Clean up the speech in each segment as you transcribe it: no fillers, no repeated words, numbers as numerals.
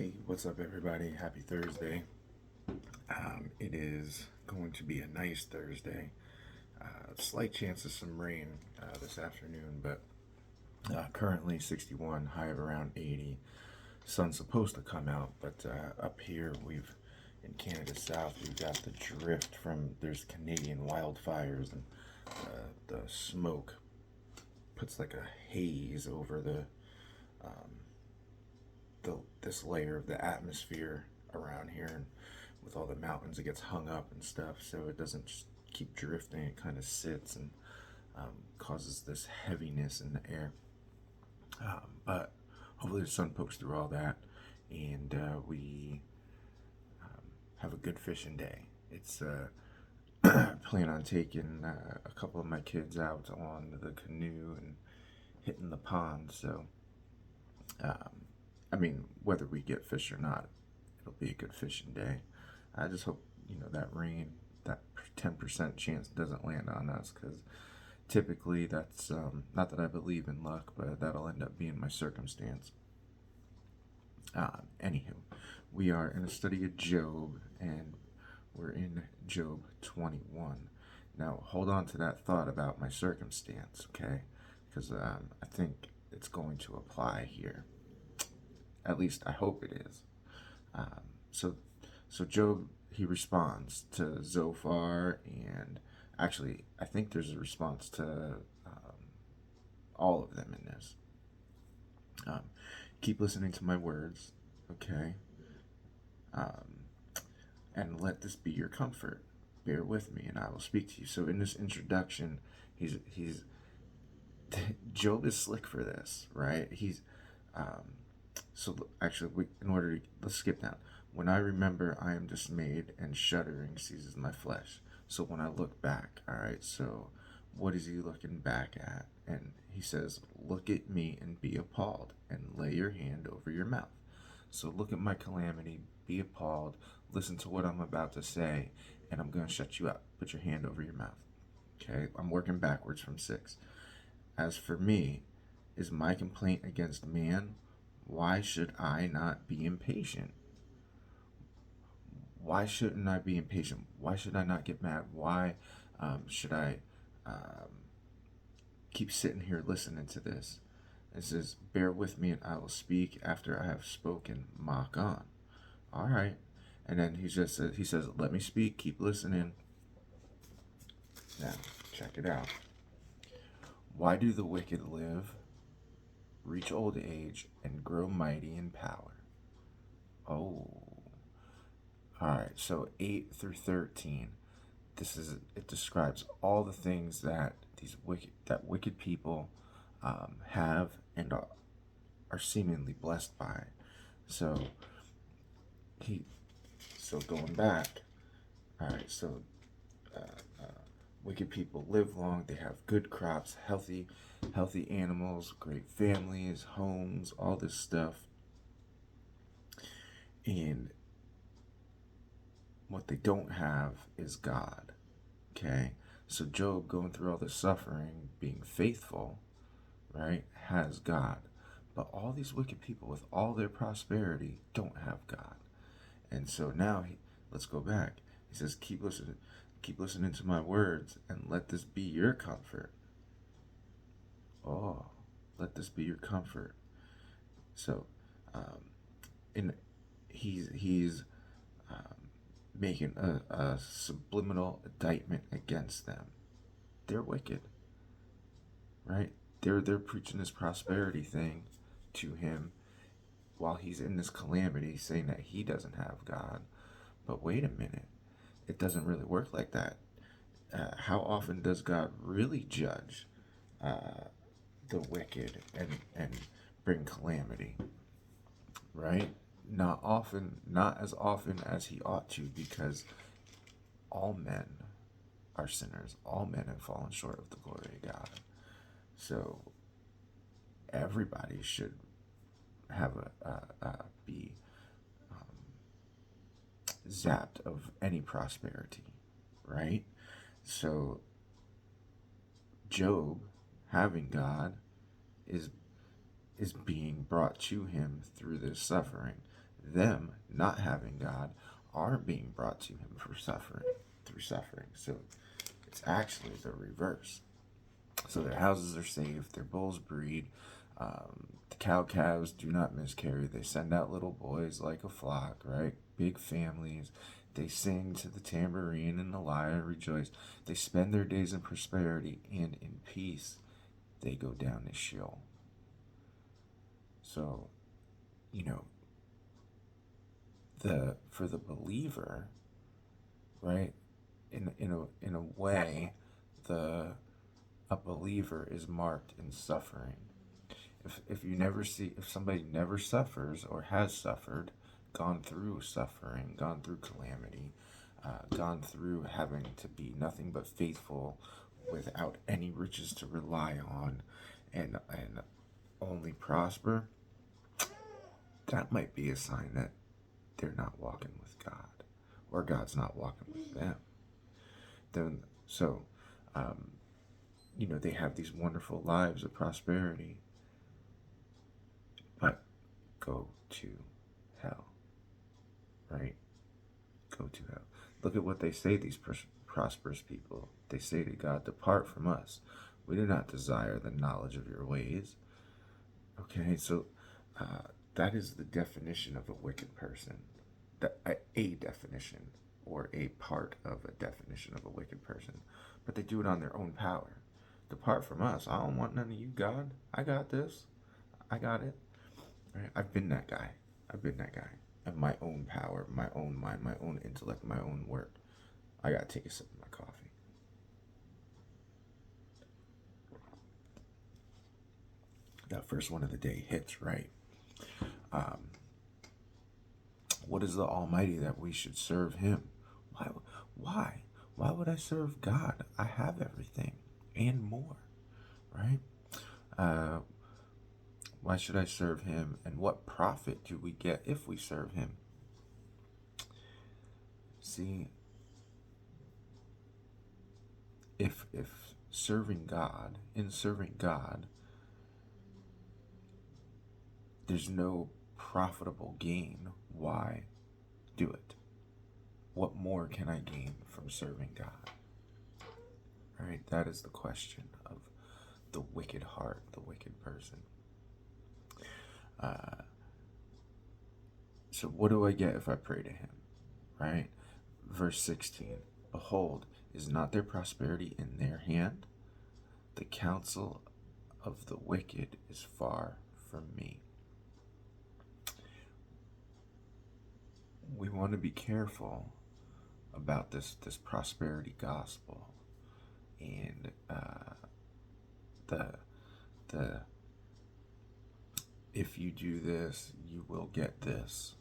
Hey, what's up, everybody? Happy Thursday. It is going to be a nice Thursday. Slight chance of some rain this afternoon, but currently 61, high of around 80. Sun's supposed to come out, but up here in Canada South, we've got the drift from there's Canadian wildfires, and the smoke puts like a haze over this layer of the atmosphere around here, and with all the mountains it gets hung up and stuff, so it doesn't just keep drifting. It kind of sits and causes this heaviness in the air, but hopefully the sun pokes through all that, and we have a good fishing day. It's plan on taking a couple of my kids out on the canoe and hitting the pond, so I mean, whether we get fish or not, it'll be a good fishing day. I just hope, that rain, that 10% chance doesn't land on us, because typically that's, not that I believe in luck, but that'll end up being my circumstance. Anywho, we are in a study of Job, and we're in Job 21. Now, hold on to that thought about my circumstance, okay? Because I think it's going to apply here. At least I hope it is. Um, so, so Job, he responds to Zophar, and actually, I think there's a response to all of them in this. Um, Keep listening to my words, okay? Um, and let this be your comfort. Bear with me, and I will speak to you. So, in this introduction, he's Job is slick for this, right? Um, actually, let's skip down. When I remember, I am dismayed, and shuddering seizes my flesh. So when I look back, all right. So what is he looking back at? And he says, "Look at me and be appalled, and lay your hand over your mouth." So look at my calamity, be appalled, listen to what I'm about to say, and I'm going to shut you up. Put your hand over your mouth. Okay, I'm working backwards from 6. As for me, is my complaint against man? Why should I not be impatient? Why shouldn't I be impatient? Why should I not get mad? Why should I um, keep sitting here listening to this? It says, "Bear with me, and I will speak after I have spoken. Mock on." All right. And then he says, "Let me speak. Keep listening." Now, check it out. Why do the wicked live, reach old age, and grow mighty in power? Oh. All right. So 8 through 13. It describes all the things that wicked people have and are seemingly blessed by. So he so going back. All right. So uh, uh, wicked people live long. They have good crops, healthy animals, great families, homes, all this stuff. And what they don't have is God. Okay? So Job, going through all this suffering, being faithful, right, has God. But all these wicked people with all their prosperity don't have God. And so now let's go back. He says, keep listening to my words, and let this be your comfort. Oh, let this be your comfort. So, in he's um, making a subliminal indictment against them. They're wicked, right? They're preaching this prosperity thing to him while he's in this calamity, saying that he doesn't have God. But wait a minute, it doesn't really work like that. How often does God really judge the wicked and bring calamity? Right? Not often, not as often as he ought to, because all men are sinners. All men have fallen short of the glory of God. So everybody should have be zapped of any prosperity, right? So Job, having God, is being brought to him through this suffering. them not having God are being brought to him for suffering, through suffering. So it's actually the reverse. So their houses are saved, their bulls breed, the cow calves do not miscarry. They send out little boys like a flock, right? Big families. They sing to the tambourine and the lyre, rejoice. They spend their days in prosperity, and in peace they go down to Sheol. So, you know, for the believer, right? In a way, a believer is marked in suffering. If somebody never suffers or has suffered, gone through suffering, gone through calamity, gone through having to be nothing but faithful without any riches to rely on, and only prosper, that might be a sign that they're not walking with God, or God's not walking with them. Then so, um, they have these wonderful lives of prosperity, but go to hell, right? Go to hell. Look at what they say, these prosperous people. They say to God, depart from us. We do not desire the knowledge of your ways. Okay, so that is the definition of a wicked person. A definition, or a part of a definition of a wicked person. But they do it on their own power. Depart from us. I don't want none of you, God. I got this. I got it. Right? I've been that guy. Of my own power, my own mind, my own intellect, my own work. I gotta take a sip of my coffee. That first one of the day hits right. What is the Almighty that we should serve Him? Why? Why would I serve God? I have everything and more, right? Why should I serve Him? And what profit do we get if we serve Him? See, if serving God, there's no profitable gain, why do it? What more can I gain from serving God? All right, that is the question of the wicked heart, the wicked person. So what do I get if I pray to Him? Right? Verse 16, behold, is not their prosperity in their hand? The counsel of the wicked is far from me. We want to be careful about this prosperity gospel, and the if you do this, you will get this.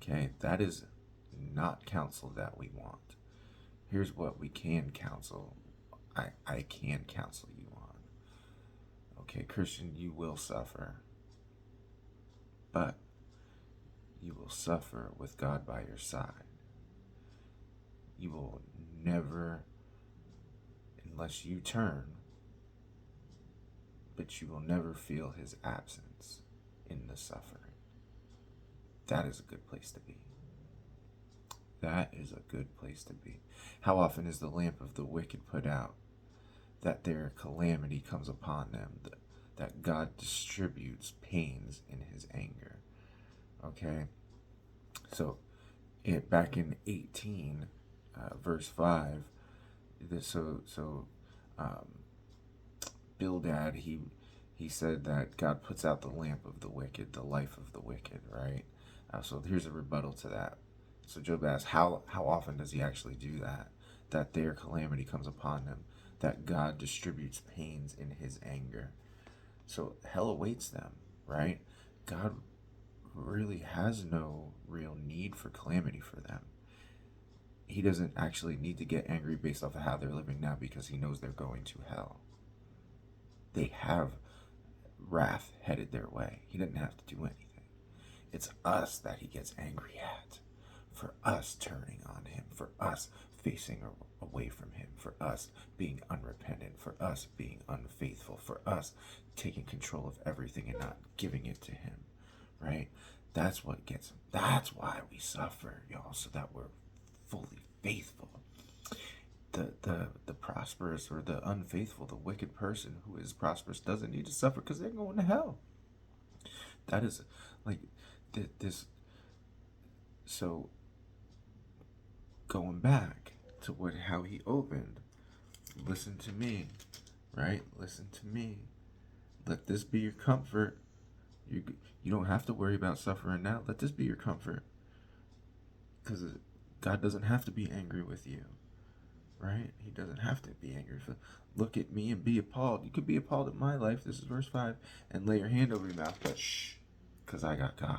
Okay, that is not counsel that we want. Here's what we can counsel. I can counsel you on. Okay, Christian, you will suffer, but you will suffer with God by your side. You will never, unless you turn, but you will never feel His absence in the suffering. That is a good place to be. That is a good place to be. How often is the lamp of the wicked put out, that their calamity comes upon them, that God distributes pains in His anger? Okay, so back in 18, verse 5, Bildad, he said that God puts out the lamp of the wicked, the life of the wicked, right? So here's a rebuttal to that. So Job asks, how often does He actually do that? That their calamity comes upon them, that God distributes pains in His anger. So hell awaits them, right? God really has no real need for calamity for them. He doesn't actually need to get angry based off of how they're living now, because He knows they're going to hell. They have wrath headed their way. He didn't have to do anything. It's us that He gets angry at, for us turning on Him, for us facing away from Him, for us being unrepentant, for us being unfaithful, for us taking control of everything and not giving it to Him, right? That's what gets them. That's why we suffer, y'all, so that we're fully faithful. The prosperous or the unfaithful, the wicked person who is prosperous doesn't need to suffer because they're going to hell. That is like this. So going back to how he opened, listen to me, right? Listen to me. Let this be your comfort. You you don't have to worry about suffering now. Let this be your comfort, because God doesn't have to be angry with you, right? He doesn't have to be angry. Look at me and be appalled. You could be appalled at my life. This is verse 5, and lay your hand over your mouth, but shh, because I got God.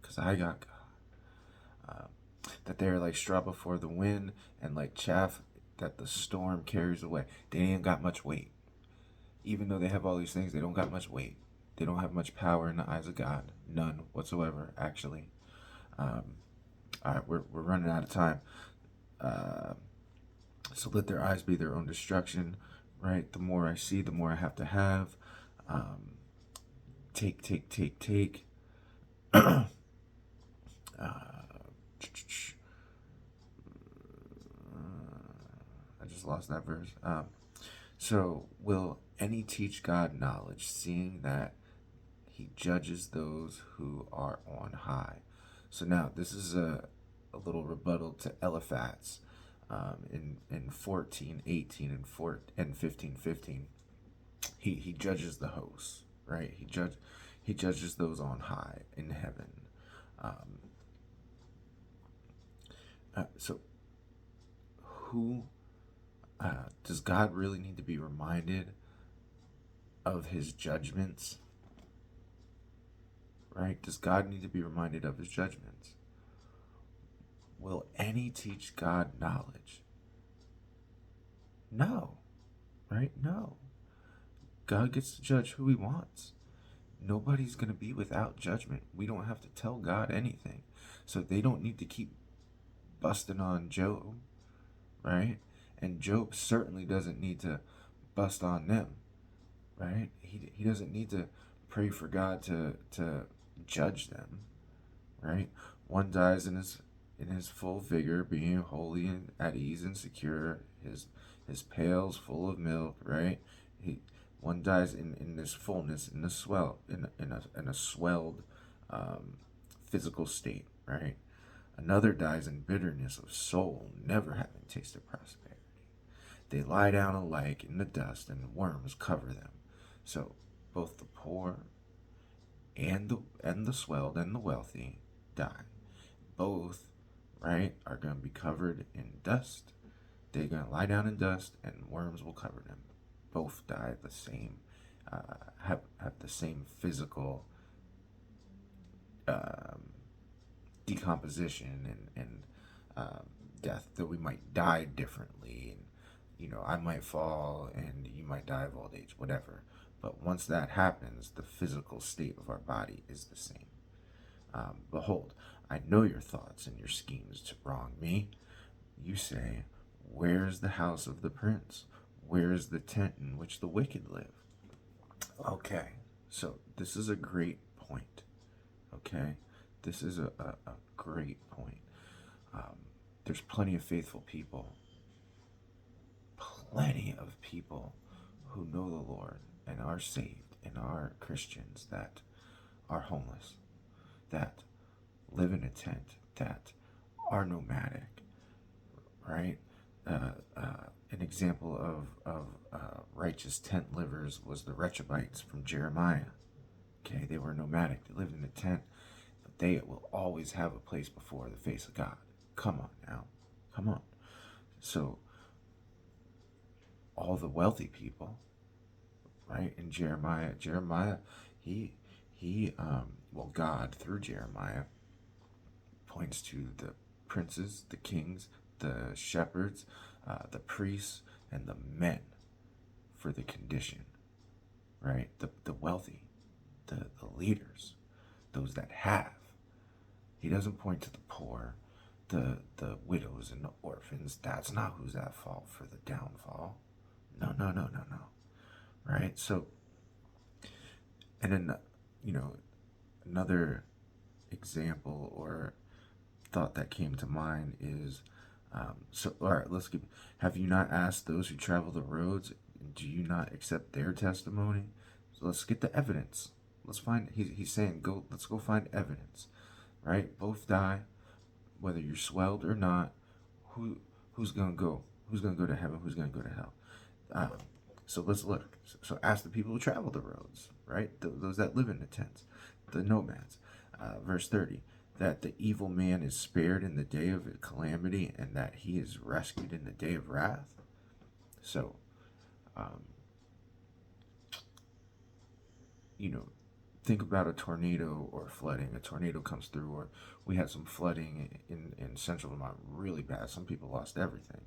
Because I got God. That they are like straw before the wind and like chaff that the storm carries away. They ain't got much weight. Even though they have all these things, they don't got much weight. They don't have much power in the eyes of God. None whatsoever, actually. All right, we're running out of time. So let their eyes be their own destruction, right? The more I see, the more I have to have. Take. I just lost that verse. So will any teach God knowledge, seeing that he judges those who are on high? So now this is a little rebuttal to Eliphaz in 14:18 and 15:15. He judges the hosts, right? He judges those on high in heaven. So who does God really need to be reminded of his judgments? Right? Does God need to be reminded of his judgments? Will any teach God knowledge? No. Right? No. God gets to judge who he wants. Nobody's going to be without judgment. We don't have to tell God anything. So they don't need to keep busting on Job, right? And Job certainly doesn't need to bust on them, right? He doesn't need to pray for God to judge them, right? One dies in his full vigor, being holy and at ease and secure, his pails full of milk, right? One dies in this fullness, in a swelled physical state, right? Another dies in bitterness of soul, never having tasted prosperity. They lie down alike in the dust, and worms cover them. So both the poor and the swelled and the wealthy die. Both, right, are going to be covered in dust. They're going to lie down in dust, and worms will cover them. Both die the same, have the same physical decomposition and death. That we might die differently, and I might fall, and you might die of old age, whatever. But once that happens, the physical state of our body is the same. Behold, I know your thoughts and your schemes to wrong me. You say, where is the house of the prince? Where is the tent in which the wicked live? Okay, so this is a great point. Okay, this is a great point. There's plenty of faithful people, who know the Lord and are saved and are Christians that are homeless, that live in a tent, that are nomadic, right? An example of righteous tent livers was the Rechabites from Jeremiah. Okay, they were nomadic, they lived in a tent, but they will always have a place before the face of God. Come on now, come on. So all the wealthy people, right? In Jeremiah, God through Jeremiah points to the princes, the kings, the shepherds, the priests, and the men for the condition, right? The wealthy, the leaders, those that have. He doesn't point to the poor, the widows and the orphans. That's not who's at fault for the downfall. No. Right? So, and then, another example or thought that came to mind is, all right, let's keep. Have you not asked those who travel the roads? Do you not accept their testimony? So let's get the evidence. Let's find. He's saying, go. Let's go find evidence. Right? Both die, whether you're swelled or not. Who who's gonna go? Who's gonna go to heaven? Who's gonna go to hell? Um, so let's look. So ask the people who travel the roads, right? Those that live in the tents, the nomads. Verse 30, that the evil man is spared in the day of calamity and that he is rescued in the day of wrath. So, um, you know, think about a tornado or flooding. A tornado comes through, or we had some flooding in central Vermont, really bad. Some people lost everything,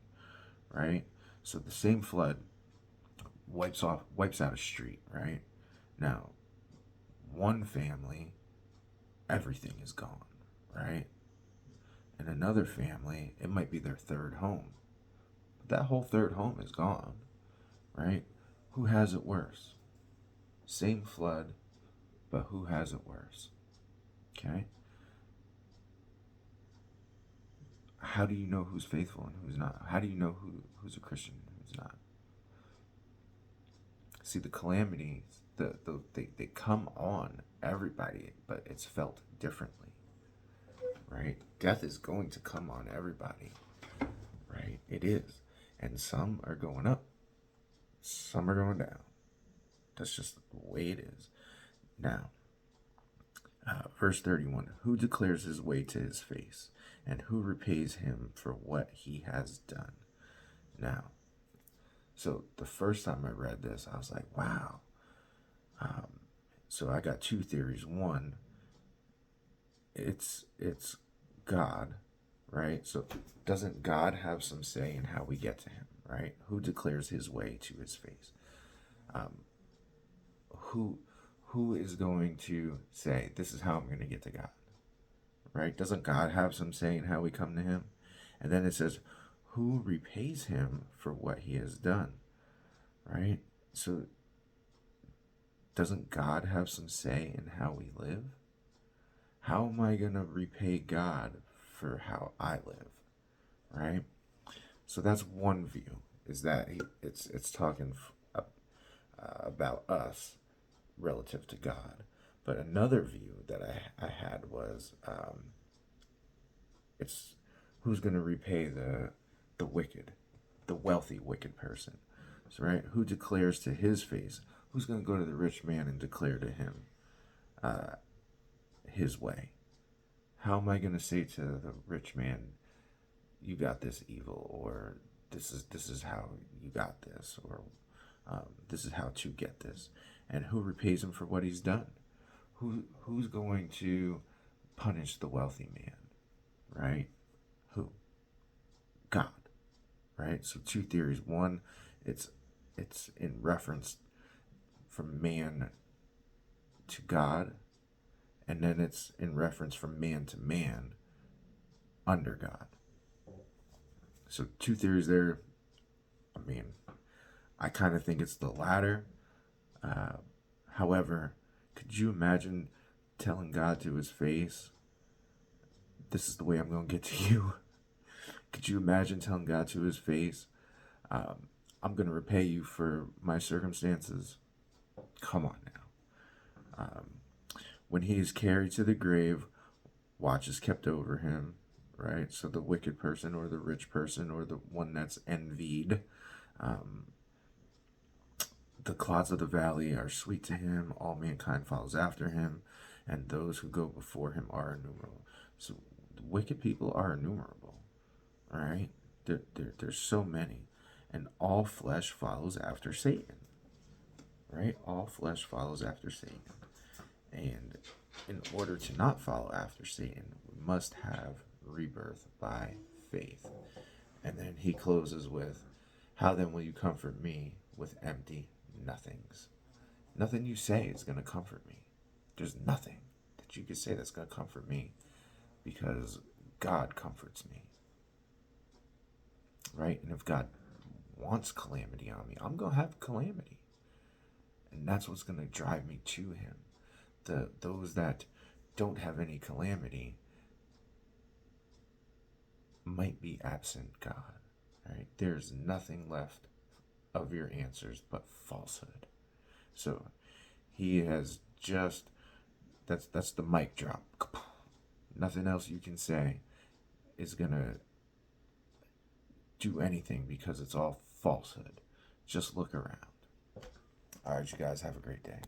right? So the same flood wipes out a street, right? Now, one family, everything is gone, right? And another family, it might be their third home. But that whole third home is gone, right? Who has it worse? Same flood, but who has it worse? Okay? How do you know who's faithful and who's not? How do you know who's a Christian and who's not? See, the calamities, they come on everybody, but it's felt differently, right? Death is going to come on everybody, right? It is. And some are going up, some are going down. That's just the way it is. Now, verse 31, who declares his way to his face, and who repays him for what he has done? Now, so the first time I read this, I was like, wow. So I got two theories. One, it's God, right? So doesn't God have some say in how we get to him, right? Who declares his way to his face? Who is going to say, this is how I'm going to get to God, right? Doesn't God have some say in how we come to him? And then it says, who repays him for what he has done, right? So doesn't God have some say in how we live? How am I going to repay God for how I live, right? So that's one view, is that it's talking about us relative to God. But another view that I had was, it's who's going to repay the wicked, the wealthy wicked person. So, right, who declares to his face? Who's going to go to the rich man and declare to him his way? How am I going to say to the rich man, you got this evil, or this is how you got this, or this is how to get this? And who repays him for what he's done? Who's going to punish the wealthy man, right? Who? God, right? So two theories. One, it's in reference from man to God, and then it's in reference from man to man under God. So two theories there. I mean, I kind of think it's the latter. However, could you imagine telling God to his face, this is the way I'm going to get to you? Could you imagine telling God to his face, I'm going to repay you for my circumstances? Come on now. When he is carried to the grave, watch is kept over him, right? So the wicked person or the rich person or the one that's envied, the clods of the valley are sweet to him. All mankind follows after him, and those who go before him are innumerable. So the wicked people are innumerable, all right? There's so many, and all flesh follows after Satan, right? All flesh follows after Satan. And in order to not follow after Satan, we must have rebirth by faith. And then he closes with, how then will you comfort me with empty nothings? Nothing you say is going to comfort me. There's nothing that you could say that's going to comfort me, because God comforts me, right? And if God wants calamity on me, I'm going to have calamity. And that's what's going to drive me to him. Those that don't have any calamity might be absent God. Right? There's nothing left of your answers but falsehood. So he has just that's the mic drop. Nothing else you can say is gonna do anything because it's all falsehood. Just look around. All right, you guys have a great day.